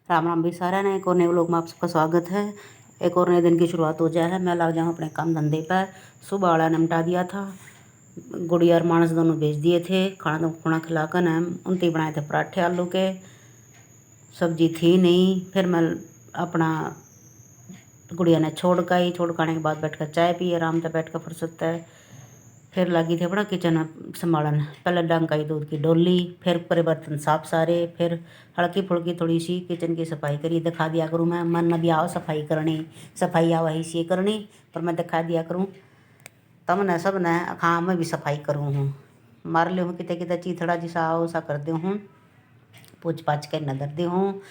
राम राम भी सारा ने। एक और नए व्लॉग में आप सबका स्वागत है। एक और नए दिन की शुरुआत हो जाए है। मैं लग जाऊँ अपने काम धंधे पर। सुबह वाला निपटा दिया था, गुड़िया और मानस दोनों भेज दिए थे खाना खुना खिलाकर न। उनते बनाए थे पराठे आलू के, सब्जी थी नहीं। फिर मैं अपना गुड़िया ने छोड़ आने के बाद बैठ कर चाय पी, आराम से बैठ कर फुर्सत है। फिर लगी थी अपना किचन संभालन। पहले डंकाई दूध की डोली, फिर पूरे बर्तन साफ सारे, फिर हल्की फुल्की थोड़ी सी किचन की सफाई करी। दिखा दिया करूँ मैं, मन न भी आओ सफाई करनी, सफाई आओ ही सी करनी, पर मैं दिखा दिया करूँ तब न सब न। हाँ मैं भी सफाई करूँ हूँ, मार ले हूँ कितने कितने चीथड़ा जिसा आओ सा कर दे हूँ, पूछ पाछ के नजर दे हूँ।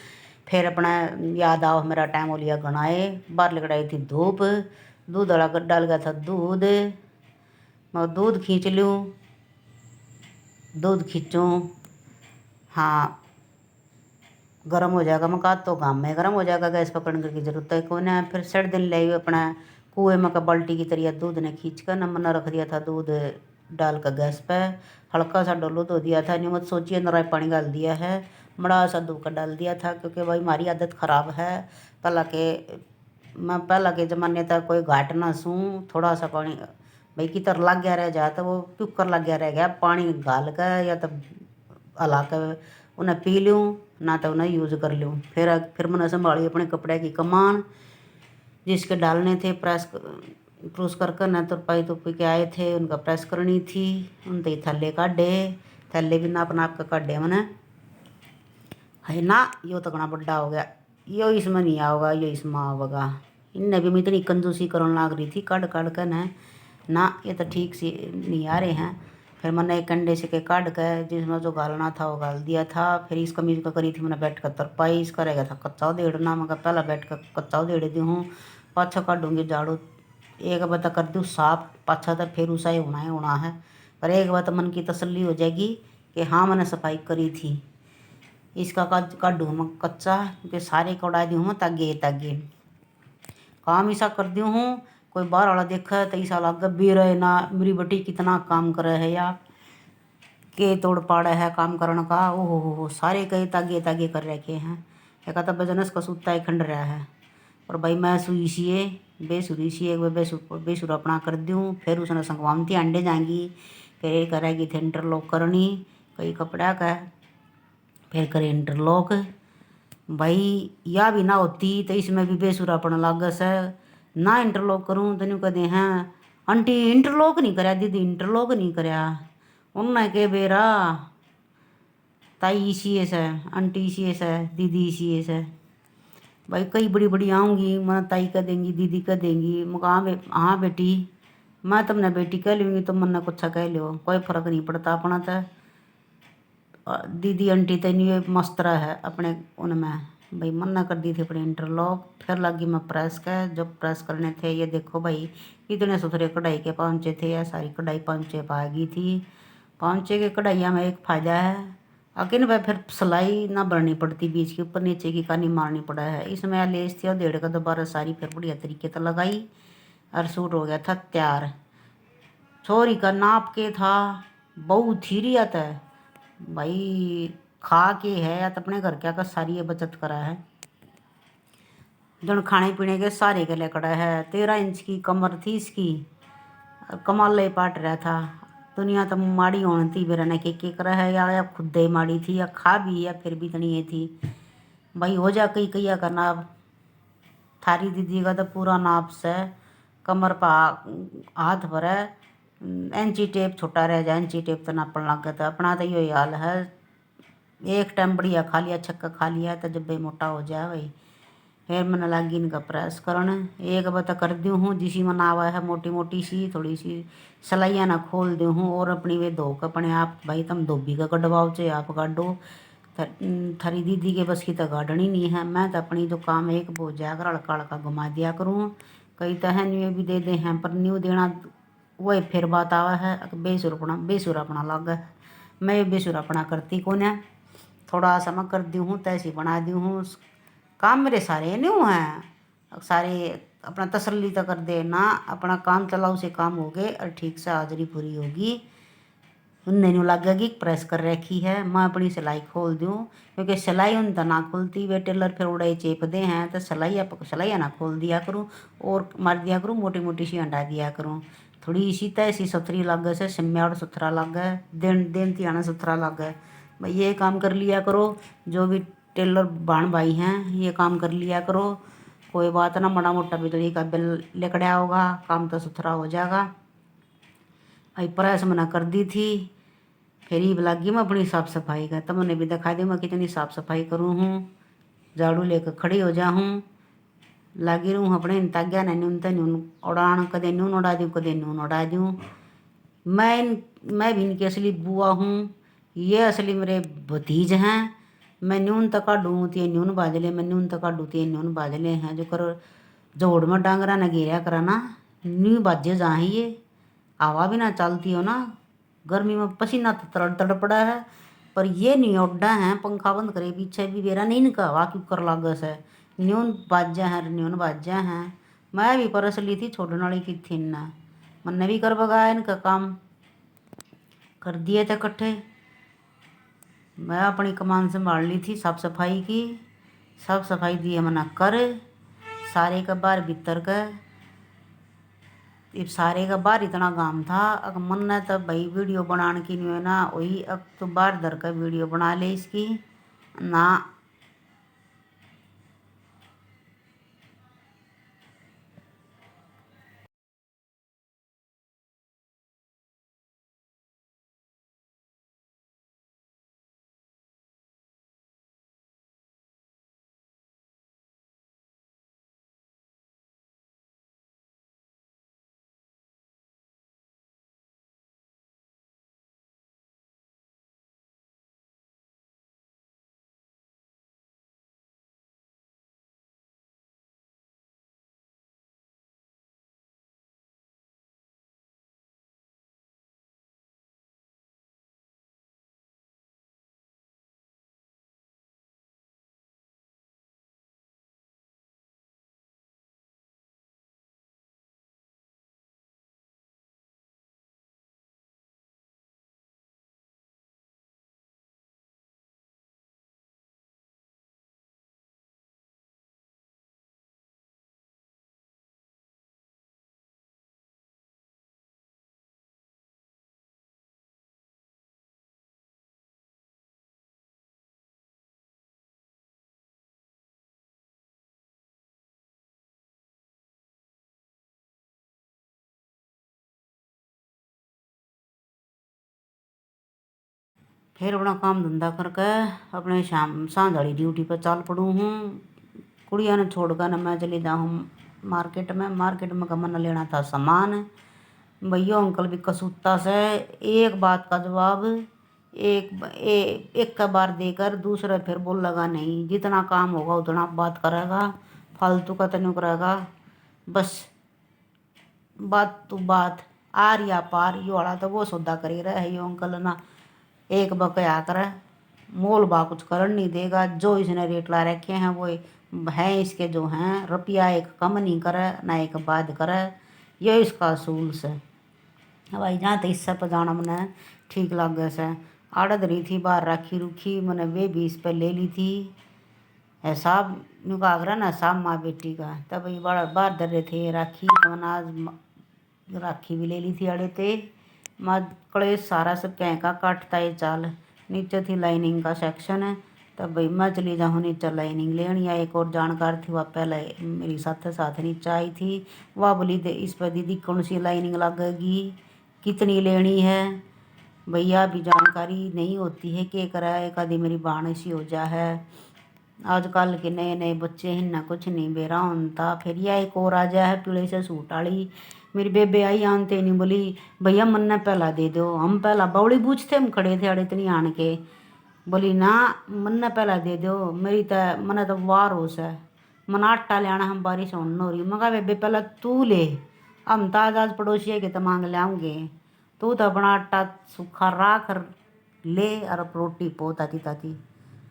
फिर अपना याद आओ मेरा टाइम हो लिया गणाए। बाहर लगड़ाई थी धूप, दूध वाला डाल गया था दूध, मैं दूध खींच लूँ, दूध खींचूँ, हाँ गर्म हो जाएगा। मैं कहा तो काम में गर्म हो जाएगा, गैस पकड़ने की जरूरत है कौन है। फिर सड़ दिन ले अपना कुएं में का बाल्टी की तरह दूध ने खींच कर न मना रख दिया था। दूध डाल कर गैस पे हल्का सा डोलो धो दिया था। नहीं मत सोचिए नरा पानी डाल दिया है, बड़ा सा दूध का डाल दिया था। क्योंकि भाई हमारी आदत ख़राब है। पहला के ज़माने तक कोई घाट ना सूँ, थोड़ा सा पानी भाई की तरह लग गया रह जाए तो वो टुकर लग गया रह गया, पानी गाल कर या तो हला कर उन्हें पी लूँ, ना तो उन्हें यूज़ कर लूँ। फिर मैंने संभाली अपने कपड़े की कमान, जिसके डालने थे प्रूस कर न तो पाई के आए थे, उनका प्रेस करनी थी। उनते थैले काढ़े, थैले भी नाप नाप कर काढ़े मैंने। है ना यो तो घना बड्डा हो गया, यो इसमें नहीं आओगा, यो इसमें आओगा। इनने भी मैं इतनी कंजूसी करने लाग रही थी काढ़ काढ़ कर ना ये तो ठीक से नहीं आ रहे हैं। फिर मैंने एक कंडे से के काढ़ कर जिसमें जो गालना था वो गाल दिया था। फिर इस कमीज का करी थी मैंने बैठ कर तरपाई, इसका रहेगा था कच्चा उधेड़ना। मैं पहला बैठ कर कच्चा उधेड़ दी हूँ, पाछा काटूँगी झाड़ू। एक बता कर दूँ साफ, पाछा तो फिर उसा ही होना है। पर एक बात मन की तसल्ली हो जाएगी कि हाँ मैंने सफाई करी थी। इसका काटूँ मैं कच्चा, क्योंकि सारे कौड़ा दी हूँ तागे तागे काम ऐसा कर दी हूँ। कोई बाहर वाला देखा तो ऐसा लग भी रहे ना मेरी बेटी कितना काम करे है, या के तोड़ पाड़ा है काम करने का। ओहो हो सारे कई तागे तागे कर रखे हैं। एक तो बिजनेस का सूता ही खंड रहा है। और भाई मैं सुई सी बेसुरी सी एक बेसुर अपना कर दूँ। फिर उसने संगवामती अंडे जाएंगी, फिर ये करेगी थे इंटरलॉक करनी कई कपड़ा का, फिर करे इंटरलॉक। भाई या भी ना होती तो इसमें भी बेसुरापन लागस है। ना इंटरलॉक करूँ तो नहीं कहते हैं आंटी इंटरलॉक नहीं कराया, दीदी इंटरलॉक नहीं कराया। उनने के बेरा ताई इसी है, आंटी इसी है, दीदी इसी है। भाई कई बड़ी बड़ी आऊँगी मैं ताई कह देंगी, दीदी कह देंगी। मैं हाँ बेटी, मैं तुमने बेटी कह लूँगी, तुम मन्ना कुछ कह लो, कोई फर्क नहीं पड़ता अपना तो। दीदी आंटी तो नहीं मस्त रहा है अपने उनमें। भाई मन्ना कर दी थी अपने इंटरलॉक। फिर लगी मैं प्रेस का, जब प्रेस करने थे ये देखो भाई इतने सुथरे कढ़ाई के पांचे थे, या सारी कढ़ाई पांचे पा गई थी। पांचे के कढ़ाइया में एक फायदा है, अकिन वह फिर सिलाई ना बढ़नी पड़ती, बीच के ऊपर नीचे की कानी मारनी पड़ा है। इसमें लेस थी और 1.5 का दोबारा सारी फिर बढ़िया तरीके से लगाई और सूट हो गया था तैयार। छोरी का नाप के था, बहुत ही रिया था भाई, खा के है या तो अपने घर क्या का सारी ये बचत करा है। जन खाने पीने के सारे के लिए कड़ा है। 13 इंच की कमर थी इसकी, कमाल ले पाट रहा था। दुनिया तो माड़ी होनी थी मेरा ने के करा है, या खुद ही माड़ी थी, या खा भी या फिर भी इतनी ये थी। भाई हो जा कई कैया का नाप, थारी दीदी का तो पूरा नाप से कमर पा हाथ भर है। इंची टेप छोटा रह जाए, इंची टेप तो नापन लग गया था। अपना तो यही हाल है, एक टाइम बढ़िया खा लिया छक्का खा लिया तो जब भाई मोटा हो जाए भाई। फिर मैंने लगी इनका प्रेस करने। एक बता कर दी हूँ जिसी में आवा है, मोटी मोटी सी थोड़ी सी सिलाइयाँ ना खोल दी हूँ। और अपनी वे धो कर अपने आप भाई तुम धोबी का कटवाओ चाहे आप काटो, थारी दीदी के बस की तो गाढ़नी नहीं है। मैं तो अपनी जो काम एक बोझ जाकर हड़का हड़का घुमा दिया करूँ। कई तो है न्यू भी दे दे हैं, पर न्यू देना वही फिर बात आवा है बेसुरापना लग है। मैं बेसुरापना करती कौन है, थोड़ा सा मैं कर दी हूँ तैसी बना दी हूँ। काम मेरे सारे नहीं हैं, सारे अपना तसल्ली तो कर दे ना, अपना काम चलाओ से काम हो गए और ठीक से हाजिरी पूरी होगी। उनने यूँ लगेगी प्रेस कर रखी है। मैं अपनी सिलाई खोल दूँ क्योंकि सिलाई उन तो ना खुलती, वे टेलर फिर उड़ाई चेप दे हैं तो सिलाई ना खोल दिया करूँ और मार दिया करूँ, मोटी मोटी सी हटा दिया करूँ। थोड़ी सी तैसी सुथरी लगे से सिम्याड़ सुथरा लगे, दिन तियाना सुथरा लगे। भाई ये काम कर लिया करो, जो भी टेलर बहन भाई हैं ये काम कर लिया करो। कोई बात ना, बड़ा मोटा बिजली का बिल लिकड़ा होगा, काम तो सुथरा हो जाएगा। भाई प्रेस मैंने कर दी थी, फिर ही लगी मैं अपनी साफ सफाई का। तब मैंने भी दिखा दी मैं कितनी साफ सफाई करूँ हूँ। झाड़ू लेकर खड़ी हो जाऊँ, लगी रहूँ अपने ताग्या ने न्यून तो न्यून उड़ान, कदे न्यून उड़ा दूँ कदे न्यून उड़ा दूँ। मैं भी इनकी असली बुआ हूँ, ये असली मेरे भतीज हैं। मैं न्यून तक काटूँ तो ये न्यून बाजले, मैं न्यून तक काटूँ तो ये न्यून बाजले हैं। जो कर जोड़ में डांगरा न गिरा करा ना, न्यू बाजे जहाँ ही ये हवा भी ना चलती हो ना, गर्मी में पसीना तो तड़पड़ा है, पर ये नहीं उड्डा है। पंखा बंद करे पीछे भी बेरा नहीं इनका हवा क्यों कर लागस है। न्यून बाजा है, न्यून बाजा है। मैं भी परस ली थी छोड़ने वाली की थी ना, मैंने भी कर बगाया इनका काम कर दिए थे इकट्ठे। मैं अपनी कमान संभाल ली थी साफ सफाई की, साफ सफाई दिए मना कर सारे का बाहर भीतर का। इब सारे का बाहर इतना काम था, अगर मन ने तब भाई वीडियो बनाने की नहीं है ना, वही अब तो बाहर दर का वीडियो बना ले इसकी ना। फिर अपना काम धंधा करके अपने शाम सांझ वाली ड्यूटी पर चल पड़ूँ हूँ। कुड़िया ने छोड़कर न मैं चली जाऊँ मार्केट में का मन लेना था सामान। भैया अंकल भी कसूता से एक बात का जवाब एक का बार देकर दूसरा फिर बोल लगा नहीं, जितना काम होगा उतना बात करेगा, फालतू का तनु करेगा। बस बात तो बात आर या पार यो वाला तो वो सौदा करी रहा है यो अंकल ना। एक बकया करे मोल बा कुछ कर नहीं देगा, जो इसने रेट ला रखे हैं वो है इसके जो हैं, रुपया एक कम नहीं करे ना एक बाद करे, ये इसका असूल से। भाई जहाँ तो इससे पर जाना मैंने ठीक लगे से आड़त रही थी बाहर राखी रूखी, मैंने वे भी इस पर ले ली थी हिसाब नुका आगरा ना साहब माँ बेटी का। तब ये बड़ा बाहर धर रहे थे राखी, तो मैंने आज राखी भी ले ली थी आड़े थे। मैं कड़े सारा सब क्या का काटता है चाल, नीचे थी लाइनिंग का सेक्शन है। तब भाई मैं चली जाऊँ नीचे लाइनिंग लेनी, या एक और जानकार थी वह पहले मेरी साथ साथ नीचे आई थी। वह बोली दे इस पर दीदी कौन सी लाइनिंग लगेगी, कितनी लेनी है। भैया भी जानकारी नहीं होती है कि करा एक आदि मेरी बाण ऐसी हो जा है। आजकल के नए नए बच्चे हैं ना कुछ नहीं बेरा होता। फिर यह एक और आ जा है पीले से सूट वाली, मेरी बेबे आई आनते नहीं, बोली भैया मन्ना पहला दे दो। हम पहला बौड़ी बूझते हम खड़े थे अड़े इतनी आन के, बोली ना मन्ना पहला दे दो। मेरी तो मना तो वार हो सा मना आटा ले आना, हम बारिश होने हो रही। मगा बेबे पहला तू ले, हम तो आज पड़ोसी के तो मांग लाऊंगे, तू तो अपना आटा सूखा राख ले और रोटी पो ताती ताती।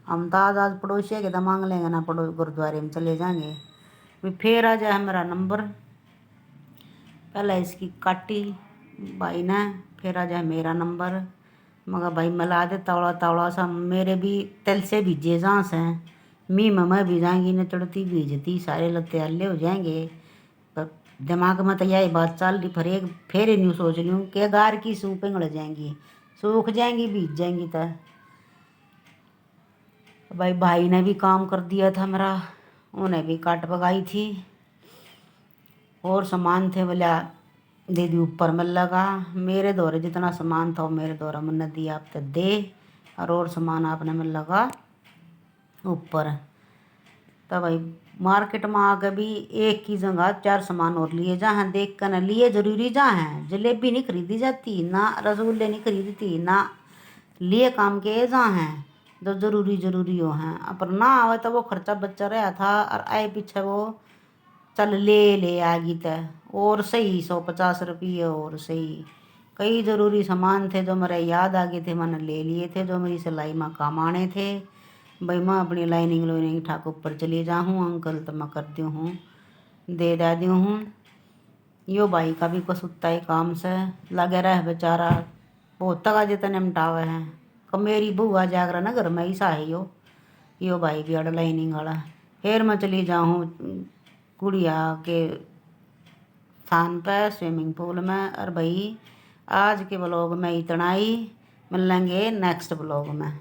हम तो आज पड़ोसी के तो मांग लेंगे ना, पड़ोस गुरुद्वारे में चले जाएंगे। फिर आ जाए मेरा नंबर, पहले इसकी काटी भाई ने, फिर आ जाए मेरा नंबर। मगर भाई मिला दे तवड़ा तवड़ा सा, मेरे भी तिल से भीजे जहाँ से मी मैं भी जाएंगी न चढ़ती भीजती सारे लत्ते हल्ले हो जाएंगे। पर दिमाग में तो यही बात चल रही, फिर ही न्यू सोच रही हूँ कि गार की सूप पिघल जाएंगी, सूख जाएंगी भीज जाएंगी। तो भाई भाई ने भी काम कर दिया था मेरा, उन्हें भी काट पकाई थी और सामान थे बोला दीदी ऊपर मिल लगा। मेरे दौरे जितना सामान था वो मेरे दौरा मैंने दिया, आप तो दे और सामान आपने मिल लगा ऊपर। तो भाई मार्केट में आके भी एक की जगह 4 सामान और लिए जहाँ देख कर न लिए, जरूरी जहाँ है जलेबी नहीं खरीदी जाती ना रसगुल्ले नहीं खरीदती ना, लिए काम के जहाँ हैं जो जरूरी हो हैं। पर ना आवे तो वो खर्चा बच्चा रहा था और आए पीछे वो चल ले आ गई तय और सही 150 रुपये और सही। कई ज़रूरी सामान थे जो मेरे याद आ गए थे, मैंने ले लिए थे जो मेरी सिलाई में काम आने थे। भाई मैं अपनी लाइनिंग लोइनिंग ठाक ऊपर चली जाऊँ, अंकल तो मैं करती हूँ दे दी हूँ। यो भाई का भी कसुत्ता ही काम से लगे रहे बेचारा, बहुत तका जितने निमटावे हैं। कब मेरी बुआ जागरा ना घर में ही सा है यो भाई भी अड़ लाइनिंग वाला। फिर मैं चली जाऊँ गुड़िया के स्थान पर स्विमिंग पूल में। और भाई आज के ब्लॉग में इतना ही, मिलेंगे नेक्स्ट ब्लॉग में।